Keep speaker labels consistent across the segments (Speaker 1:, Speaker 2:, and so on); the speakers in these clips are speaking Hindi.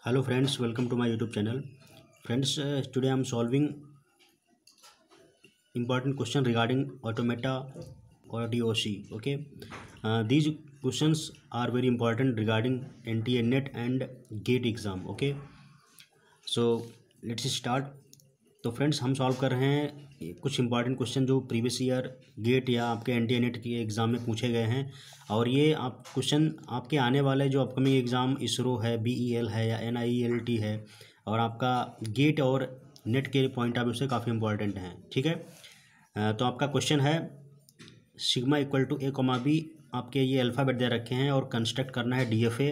Speaker 1: Hello friends, welcome to my YouTube channel. Friends, today I am solving important question regarding automata or DOC. Okay, these questions are very important regarding NTA NET and GATE exam. Okay, so let's start. तो फ्रेंड्स हम सॉल्व कर रहे हैं कुछ इंपॉर्टेंट क्वेश्चन जो प्रीवियस ईयर गेट या आपके एनटीए नेट के एग्ज़ाम में पूछे गए हैं। और ये आप क्वेश्चन आपके आने वाले जो अपकमिंग एग्ज़ाम इसरो है, BEL है या NIELT है और आपका गेट और नेट के पॉइंट ऑफ व्यू से काफ़ी इंपॉर्टेंट हैं। ठीक है, तो आपका क्वेश्चन है sigma equal to A, B। आपके ये अल्फ़ाबेट दे रखे हैं और कंस्ट्रक्ट करना है DFA।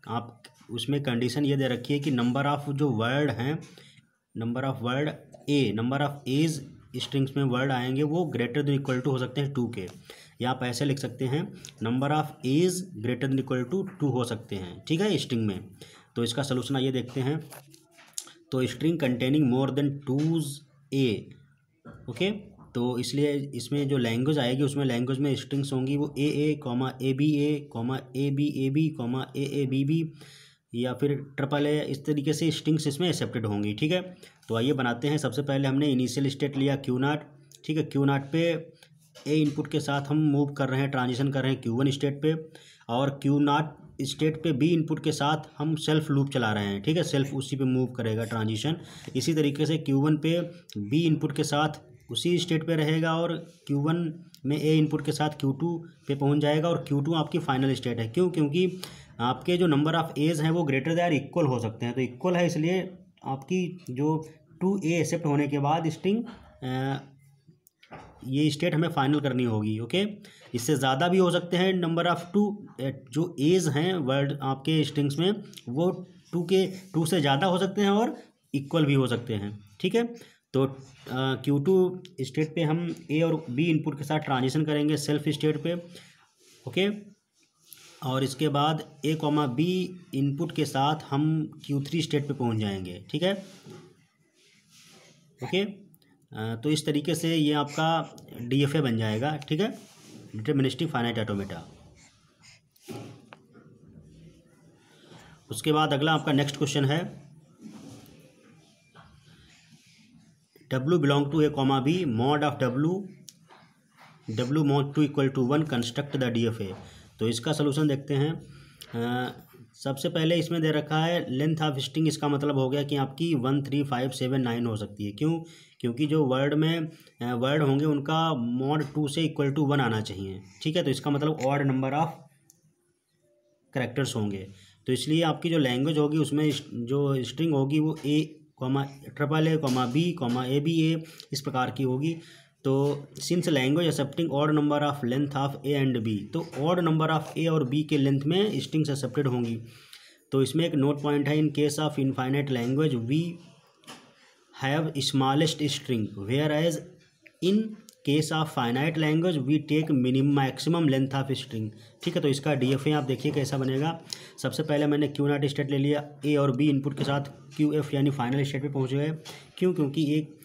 Speaker 1: आप उसमें कंडीशन ये दे रखी है कि नंबर ऑफ़ जो वर्ड हैं, number of word number of A's strings में वर्ड आएंगे वो ग्रेटर देन इक्वल टू हो सकते हैं 2 के, या आप ऐसे लिख सकते हैं number of A's greater than equal to 2 हो सकते हैं। ठीक है, स्ट्रिंग में। तो इसका सलूशन आइए देखते हैं। तो string containing more than 2's A। Okay, तो इसलिए इसमें जो लैंग्वेज आएगी उसमें लैंग्वेज में स्ट्रिंग्स होंगी वो AA, ABA, ABAB, AABB या फिर A, इस तरीके से स्ट्रिंग्स इसमें एक्सेप्टेड होंगी। ठीक है, तो आइए बनाते हैं। सबसे पहले हमने इनिशियल स्टेट लिया Q0। ठीक है, Q0 पे A इनपुट के साथ हम मूव कर रहे हैं, ट्रांजिशन कर रहे हैं Q1 स्टेट पे, और Q0 स्टेट पे B इनपुट के साथ हम सेल्फ लूप चला रहे हैं। ठीक है, सेल्फ उसी पे मूव करेगा ट्रांजिशन। इसी तरीके से Q1 पे B इनपुट के साथ उसी स्टेट पे रहेगा और Q1 में A इनपुट के साथ Q2 पे पहुंच जाएगा और Q2 आपकी फाइनल स्टेट है। क्यों? क्योंकि आपके जो नंबर ऑफ़ एज हैं वो ग्रेटर दैन इक्वल हो सकते हैं। तो इक्वल है इसलिए आपकी जो 2A एक्सेप्ट होने के बाद स्ट्रिंग ये स्टेट हमें फाइनल करनी होगी। ओके, इससे ज़्यादा भी हो सकते हैं नंबर ऑफ़ 2 जो एज हैं वर्ड आपके स्ट्रिंग्स में वो 2 से ज़्यादा हो सकते हैं और इक्वल भी हो सकते हैं। ठीक है, तो Q2 स्टेट पे हम A और B इनपुट के साथ ट्रांजिशन करेंगे सेल्फ स्टेट पे। ओके, और इसके बाद A, B इनपुट के साथ हम Q3 स्टेट पे पहुंच जाएंगे। ठीक है, ओके, तो इस तरीके से ये आपका DFA बन जाएगा। ठीक है, डिटरमिनिस्टिक फाइनाइट ऑटोमेटा। उसके बाद अगला आपका नेक्स्ट क्वेश्चन है W belong to A, B, mod of W mod 2 equal to 1 construct the DFA। तो इसका सलूशन देखते हैं। सबसे पहले इसमें दे रखा है लेंथ ऑफ स्ट्रिंग। इसका मतलब हो गया कि आपकी 1 3 5 7 9 हो सकती है। क्यों? क्योंकि जो वर्ड में वर्ड होंगे उनका मॉड 2 से इक्वल टू 1 आना चाहिए। ठीक है, तो इसका मतलब ऑड नंबर ऑफ कैरेक्टर्स होंगे। तो इसलिए आपकी जो लैंग्वेज होगी उसमें जो स्ट्रिंग होगी वो A, B, ABA इस प्रकार की होगी। तो since language accepting odd number of length of A and B, तो ऑड नंबर ऑफ A और B के लेंथ में स्ट्रिंग्स एक्सेप्टेड होंगी। तो इसमें एक नोट पॉइंट है, in case of infinite language we have smallest string, whereas in case of finite language we take maximum length of string. ठीक है, तो इसका DFA आप देखिए कैसा बनेगा। सबसे पहले मैंने Q0 स्टेट ले लिया, A और B इनपुट के साथ QF यानी फाइनल स्टेट पे पहुंच गए। क्यों? क्योंकि एक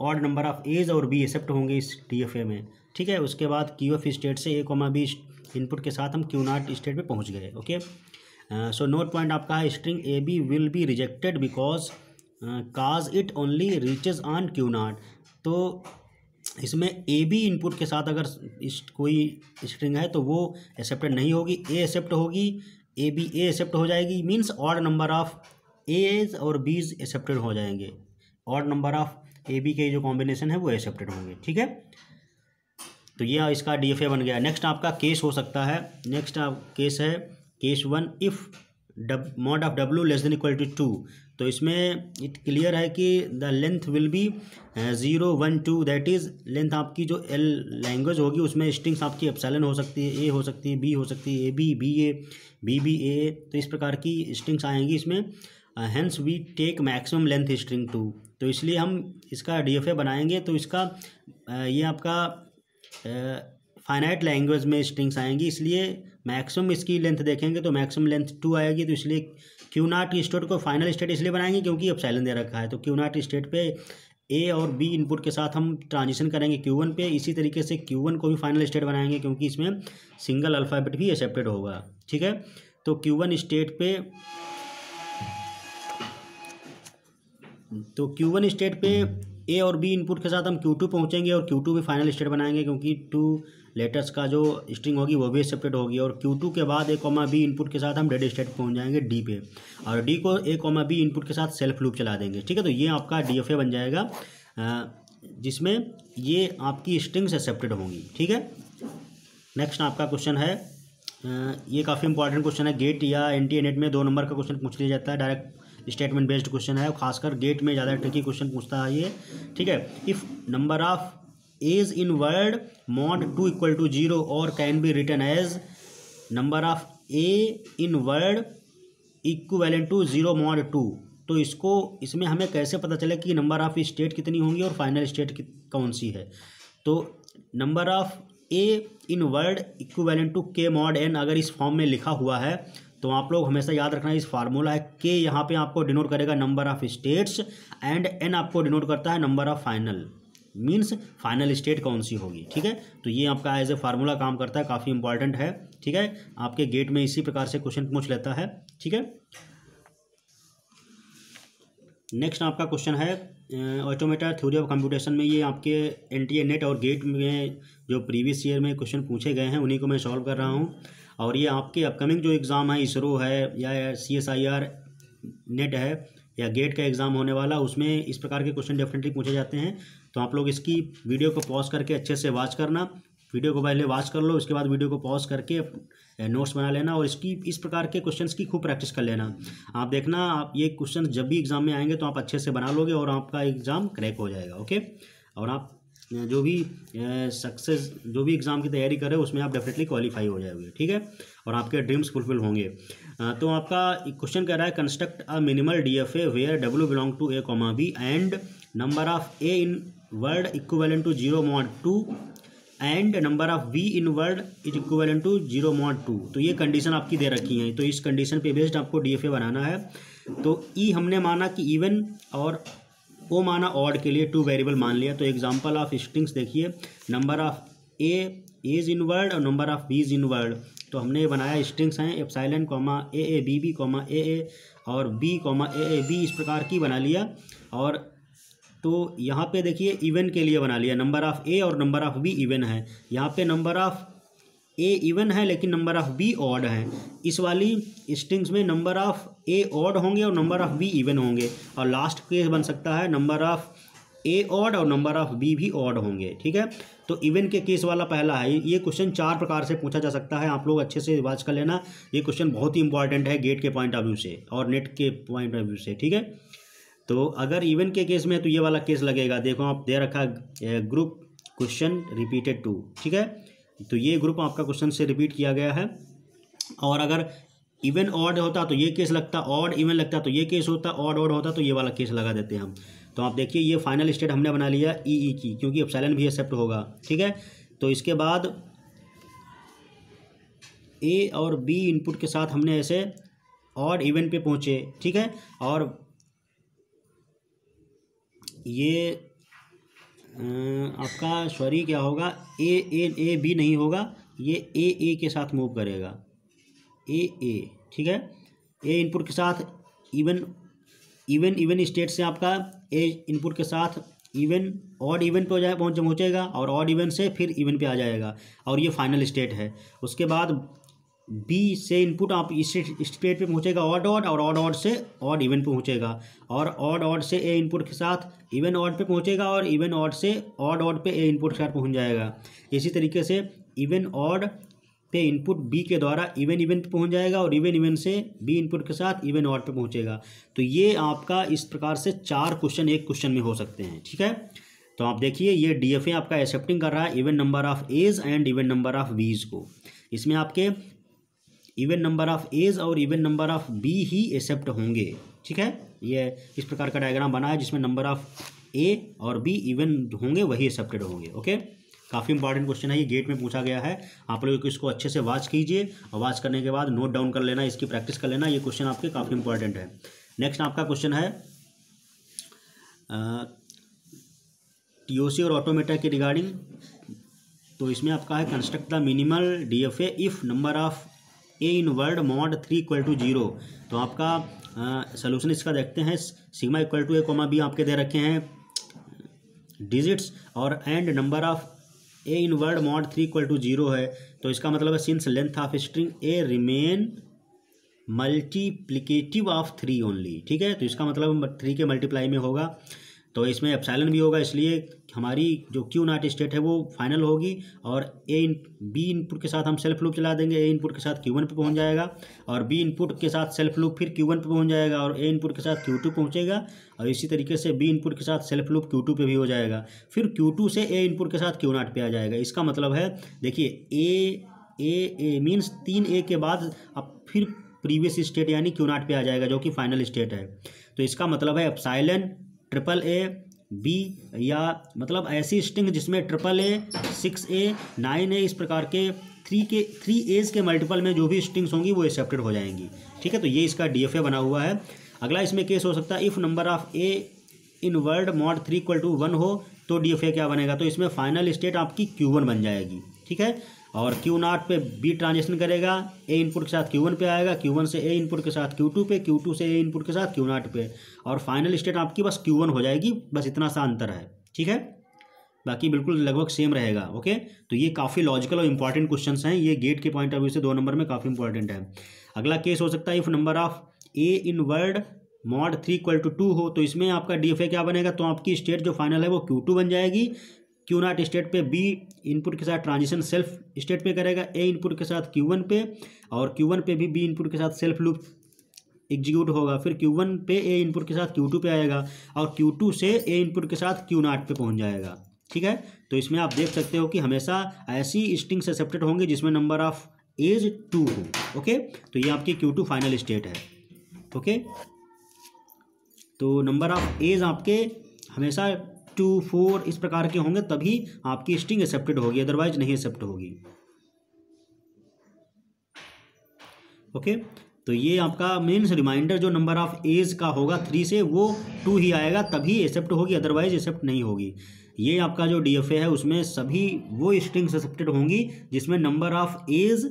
Speaker 1: ऑड नंबर ऑफ एज और B एक्सेप्ट होंगे इस DFA में। ठीक है, उसके बाद QF स्टेट से A, B इनपुट के साथ हम Q0 स्टेट पे पहुंच गए। ओके, सो नोट पॉइंट आपका है string AB will be rejected because cause it only reaches on Q0। तो इसमें AB इनपुट के साथ अगर कोई स्ट्रिंग है तो वो एक्सेप्टेड नहीं होगी, A एक्सेप्ट होगी, AB A एक्सेप्ट हो जाएगी, means odd number of A's और B's एक्सेप्टेड हो जाएंगे। ऑड नंबर ऑफ AB के जो कॉम्बिनेशन है वो एक्सेप्टेड होंगे। ठीक है, तो ये इसका DFA बन गया। नेक्स्ट आपका केस हो सकता है, नेक्स्ट केस है case 1, if mod of W less than equal to 2। तो इसमें इट क्लियर है कि the length will be 0 1 2, that is length आपकी जो L लैंग्वेज होगी उसमें स्ट्रिंग्स आपकी एप्सिलॉन हो सकती है, A हो सकती है, B हो सकती है, AB BA BB AA, तो इस प्रकार की स्ट्रिंग्स आएंगी इसमें। Hence we take maximum length string 2। तो इसलिए हम इसका DFA बनाएंगे तो इसका ये आपका फाइनाइट लैंग्वेज में स्ट्रिंग्स आएंगी, इसलिए मैक्सिमम इसकी लेंथ देखेंगे तो मैक्सिमम लेंथ 2 आएगी। तो इसलिए Q0 स्टेट को फाइनल स्टेट इसलिए बनाएंगे क्योंकि एप्सिलॉन दे रखा है। तो Q0 स्टेट पे A और B इनपुट के साथ हम ट्रांजिशन करेंगे Q1 पे। इसी तरीके से Q1 को भी फाइनल स्टेट बनाएंगे क्योंकि इसमें सिंगल अल्फ़ाबेट भी एक्सेप्टेड होगा। ठीक है, तो Q1 स्टेट पे तो Q1 स्टेट पे ए और बी इनपुट के साथ हम Q2 पहुंचेंगे और Q2 भी फाइनल स्टेट बनाएंगे, क्योंकि 2 लेटर्स का जो स्ट्रिंग होगी वो भी सेपरेट होगी। और Q2 के बाद ए कॉमा बी इनपुट के साथ हम डेड स्टेट पहुंच जाएंगे डी पे, और डी को ए कॉमा बी इनपुट के साथ सेल्फ लूप चला देंगे। ठीक है, तो ये आपका DFA बन जाएगा, जिसमें ये आपकी स्ट्रिंग्स एक्सेप्टेड होंगी। ठीक है, नेक्स्ट आपका क्वेश्चन है, ये काफ़ी इंपॉर्टेंट क्वेश्चन है। गेट या NTA नेट में 2 नंबर का क्वेश्चन पूछ लिया जाता है, डायरेक्ट स्टेटमेंट बेस्ड क्वेश्चन है, खासकर गेट में ज़्यादा ट्रिकी क्वेश्चन पूछता है ये। ठीक है, if number of A's in word mod 2 equal to 0 और can be written as number of A in word equivalent to 0 mod 2, तो इसमें हमें कैसे पता चले कि नंबर ऑफ स्टेट कितनी होंगी और फाइनल स्टेट कौन सी है। तो number of A in word equivalent to k mod n अगर इस फॉर्म में लिखा हुआ है तो आप लोग हमेशा याद रखना इस फार्मूला है। के यहाँ पे आपको डिनोट करेगा number of states and n आपको डिनोट करता है number of final, means final state कौन सी होगी। ठीक है, तो ये आपका एज ए फार्मूला काम करता है, काफ़ी इंपॉर्टेंट है। ठीक है, आपके गेट में इसी प्रकार से क्वेश्चन पूछ लेता है। ठीक है, नेक्स्ट आपका क्वेश्चन है ऑटोमेटा थ्योरी ऑफ कंप्यूटेशन में। ये आपके NTA नेट और गेट में जो प्रीवियस ईयर में क्वेश्चन पूछे गए हैं उन्हीं को मैं सॉल्व कर रहा हूँ। और ये आपके अपकमिंग जो एग्ज़ाम है, इसरो है या CSIR नेट है या गेट का एग्ज़ाम होने वाला, उसमें इस प्रकार के क्वेश्चन डेफिनेटली पूछे जाते हैं। तो आप लोग इसकी वीडियो को पॉज करके अच्छे से वॉच करना, वीडियो को पहले वॉच कर लो, उसके बाद वीडियो को पॉज करके नोट्स बना लेना और इस प्रकार के क्वेश्चंस की खूब प्रैक्टिस कर लेना। आप देखना, आप ये क्वेश्चन जब भी एग्ज़ाम में आएंगे तो आप अच्छे से बना लोगे और आपका एग्ज़ाम क्रैक हो जाएगा। ओके, और आप जो भी जो भी एग्ज़ाम की तैयारी करें उसमें आप डेफिनेटली क्वालिफाई हो जाओगे। ठीक है, और आपके ड्रीम्स फुलफिल होंगे। तो आपका क्वेश्चन कह रहा है construct a minimal DFA where W belong to A, B and number of A in word equivalent to 0 mod 2 and number of V in word is equivalent to 0 mod 2। तो ये कंडीशन आपकी दे रखी है, तो इस कंडीशन पे बेस्ड आपको DFA बनाना है। तो E हमने माना कि इवन और O माना ऑड के लिए 2 वेरिएबल मान लिया। तो एग्जांपल ऑफ स्ट्रिंग्स देखिए, number of A is in word और number of B is in word. तो हमने बनाया स्ट्रिंग्स हैं epsilon comma AABB comma AA और B कॉमा AAB, इस प्रकार की बना लिया। और तो यहाँ पे देखिए इवन के लिए बना लिया, नंबर ऑफ A और नंबर ऑफ B इवन है। यहाँ पे नंबर ऑफ A इवन है लेकिन नंबर ऑफ B ऑड है। इस वाली स्ट्रिंग्स में नंबर ऑफ A ऑड होंगे और नंबर ऑफ B इवन होंगे। और लास्ट केस बन सकता है नंबर ऑफ A ऑड और नंबर ऑफ B भी ऑड होंगे। ठीक है, तो इवन के केस वाला पहला है। ये क्वेश्चन 4 प्रकार से पूछा जा सकता है, आप लोग अच्छे से वॉच कर लेना। ये क्वेश्चन बहुत ही इंपॉर्टेंट है गेट के पॉइंट ऑफ व्यू से और नेट के पॉइंट ऑफ व्यू से। ठीक है, तो अगर इवन के केस में तो ये वाला केस लगेगा। देखो आप दे रखा ग्रुप क्वेश्चन रिपीटेड 2। ठीक है, तो ये ग्रुप आपका क्वेश्चन से रिपीट किया गया है। और अगर इवन ऑड होता तो ये केस लगता, ऑड इवन लगता तो ये केस होता, ऑड ऑड होता तो ये वाला केस लगा देते हैं हम। तो आप देखिए ये फाइनल स्टेट हमने बना लिया ई की, क्योंकि एप्सिलॉन भी एक्सेप्ट होगा। ठीक है, तो इसके बाद A और B इनपुट के साथ हमने ऐसे ऑड इवन पे पहुँचे। ठीक है, और ये आपका सॉरी क्या होगा, ए बी नहीं होगा, ये ए के साथ मूव करेगा, ए। ठीक है, ए इनपुट के साथ इवन स्टेट से आपका ए इनपुट के साथ इवन ऑड इवन पे पहुँचेगा और ऑड इवन से फिर इवन पे आ जाएगा और ये फाइनल स्टेट है। उसके बाद बी से इनपुट आप इस स्टेट पे पहुँचेगा ऑड ऑड, और ऑड ऑड से ऑड इवन पे पहुँचेगा, और ऑड ऑड से ए इनपुट के साथ इवन ऑड पे पहुँचेगा और इवन ऑड से ऑड ऑड पे ए इनपुट के साथ पहुँच जाएगा। इसी तरीके से इवन ऑड पे इनपुट बी के द्वारा इवन इवन पे पहुँच जाएगा और इवन इवन से बी इनपुट के साथ इवन ऑड पे पहुँचेगा। तो ये आपका इस प्रकार से 4 क्वेश्चन एक क्वेश्चन में हो सकते हैं। ठीक है, तो आप देखिए ये DFA आपका एक्सेप्टिंग कर रहा है even number of A's and even number of B's को। इसमें आपके इवन नंबर ऑफ एज और इवन नंबर ऑफ बी ही एक्सेप्ट होंगे। ठीक है, ये इस प्रकार का डायग्राम बना है जिसमें नंबर ऑफ ए और बी इवन होंगे, वही एक्सेप्टेड होंगे। ओके, काफ़ी इंपॉर्टेंट क्वेश्चन है, ये गेट में पूछा गया है। आप लोग इसको अच्छे से वॉच कीजिए और वॉच करने के बाद नोट डाउन कर लेना, इसकी प्रैक्टिस कर लेना। ये क्वेश्चन आपके काफ़ी इंपॉर्टेंट है। नेक्स्ट आपका क्वेश्चन है TOC और ऑटोमेटा के रिगार्डिंग। तो इसमें आपका है construct the minimal DFA if number of A in word mod 3 equal to 0। तो आपका सोल्यूशन इसका देखते हैं। Sigma equal to A comma B आपके दे रखे हैं डिजिट्स, और and number of A in word mod 3 equal to 0 है। तो इसका मतलब है since length of string A remain multiplicative of 3 only. ठीक है, तो इसका मतलब 3 के मल्टीप्लाई में होगा, तो इसमें एप्सिलॉन भी होगा, इसलिए हमारी जो क्यू नॉट स्टेट है वो फाइनल होगी। और बी इनपुट के साथ हम सेल्फ लूप चला देंगे, ए इनपुट के साथ Q1 पे पहुंच जाएगा, और बी इनपुट के साथ सेल्फ लूप फिर Q1 पे पहुंच जाएगा, और ए इनपुट के साथ Q2 पहुंचेगा, और इसी तरीके से बी इनपुट के साथ सेल्फ लूप Q2 पे भी हो जाएगा, फिर Q2 से ए इनपुट के साथ Q नॉट पे आ जाएगा। इसका मतलब है देखिए ए मीन्स 3A के बाद अब फिर प्रीवियस स्टेट यानी Q नॉट पे आ जाएगा जो कि फाइनल स्टेट है। तो इसका मतलब है एप्सिलॉन ट्रिपल ए बी, या मतलब ऐसी स्ट्रिंग जिसमें ट्रिपल ए 6A 9A इस प्रकार के 3 A's के मल्टीपल में जो भी स्ट्रिंग्स होंगी वो एक्सेप्टेड हो जाएंगी। ठीक है, तो ये इसका DFA बना हुआ है। अगला इसमें केस हो सकता है if number of A in word mod 3 equal to 1 हो तो DFA क्या बनेगा, तो इसमें फाइनल स्टेट आपकी Q1 बन जाएगी। ठीक है, और Q नॉट पे बी ट्रांजेक्शन करेगा, ए इनपुट के साथ Q1 पे आएगा, Q1 से ए इनपुट के साथ Q2 पे, Q2 से ए इनपुट के साथ Q नॉट पे, और फाइनल स्टेट आपकी बस Q1 हो जाएगी। बस इतना सा अंतर है। ठीक है, बाकी बिल्कुल लगभग सेम रहेगा। ओके, तो ये काफ़ी लॉजिकल और इंपॉर्टेंट क्वेश्चंस हैं, ये गेट के पॉइंट ऑफ व्यू से 2 नंबर में काफ़ी इंपॉर्टेंट है। अगला केस हो सकता है if number of A in word mod 3 equal to 2 हो, तो इसमें आपका DFA क्या बनेगा, तो आपकी स्टेट जो फाइनल है वो Q2 बन जाएगी। Q नॉट स्टेट पे बी इनपुट के साथ ट्रांजिशन सेल्फ स्टेट पे करेगा, ए इनपुट के साथ Q1 पे, और Q1 पे भी बी इनपुट के साथ सेल्फ लूप एग्जीक्यूट होगा, फिर Q1 पे ए इनपुट के साथ Q2 पे आएगा, और Q2 से ए इनपुट के साथ Q नॉट पे पहुंच जाएगा। ठीक है, तो इसमें आप देख सकते हो कि हमेशा ऐसी स्ट्रिंग्स एक्सेप्टेड होंगे जिसमें नंबर ऑफ एज 2 हो। ओके, तो ये आपकी Q2 फाइनल स्टेट है। ओके, तो नंबर ऑफ एज आपके हमेशा 2 4 इस प्रकार के होंगे तभी आपकी स्ट्रिंग एक्सेप्टेड होगी, अदरवाइज नहीं एक्सेप्ट होगी। ओके, तो ये आपका मीन्स रिमाइंडर जो नंबर ऑफ एज का होगा 3 से वो 2 ही आएगा तभी एक्सेप्ट होगी, अदरवाइज एक्सेप्ट नहीं होगी। ये आपका जो DFA है उसमें सभी वो स्ट्रिंग्स एक्सेप्टेड होंगी जिसमें नंबर ऑफ एज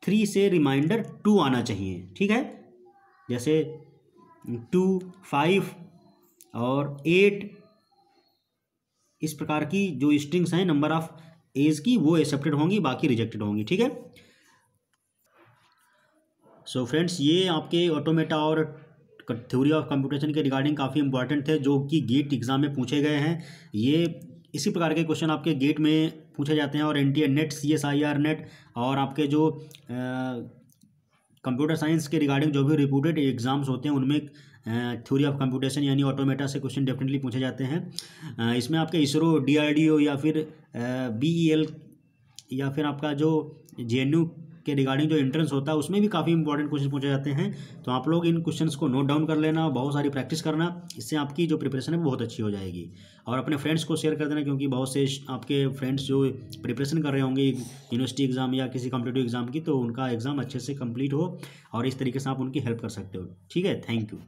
Speaker 1: 3 से रिमाइंडर 2 आना चाहिए। ठीक है, जैसे 2 5 और 8 इस प्रकार की जो स्ट्रिंग्स हैं नंबर ऑफ एज की वो एक्सेप्टेड होंगी, बाकी रिजेक्टेड होंगी। ठीक है, सो फ्रेंड्स ये आपके ऑटोमेटा और थ्योरी ऑफ कंप्यूटेशन के रिगार्डिंग काफ़ी इंपॉर्टेंट थे जो कि गेट एग्जाम में पूछे गए हैं। ये इसी प्रकार के क्वेश्चन आपके गेट में पूछे जाते हैं, और NTA नेट CSIR नेट और आपके जो कंप्यूटर साइंस के रिगार्डिंग जो भी रिपोर्टेड एग्जाम्स होते हैं उनमें थ्योरी ऑफ कंप्यूटेशन यानी ऑटोमेटा से क्वेश्चन डेफिनेटली पूछे जाते हैं। इसमें आपके इसरो DRDO या फिर BEL या फिर आपका जो JNU के रिगार्डिंग जो एंट्रेंस होता है उसमें भी काफ़ी इंपॉर्टेंट क्वेश्चन पूछे जाते हैं। तो आप लोग इन क्वेश्चंस को नोट डाउन कर लेना, बहुत सारी प्रैक्टिस करना, इससे आपकी जो प्रिपरेशन है वो बहुत अच्छी हो जाएगी। और अपने फ्रेंड्स को शेयर कर देना क्योंकि बहुत से आपके फ्रेंड्स जो प्रिपरेशन कर रहे होंगे यूनिवर्सिटी एग्जाम या किसी कॉम्पिटिटिव एग्जाम की, तो उनका एग्ज़ाम अच्छे से कंप्लीट हो और इस तरीके से आप उनकी हेल्प कर सकते हो। ठीक है, थैंक यू।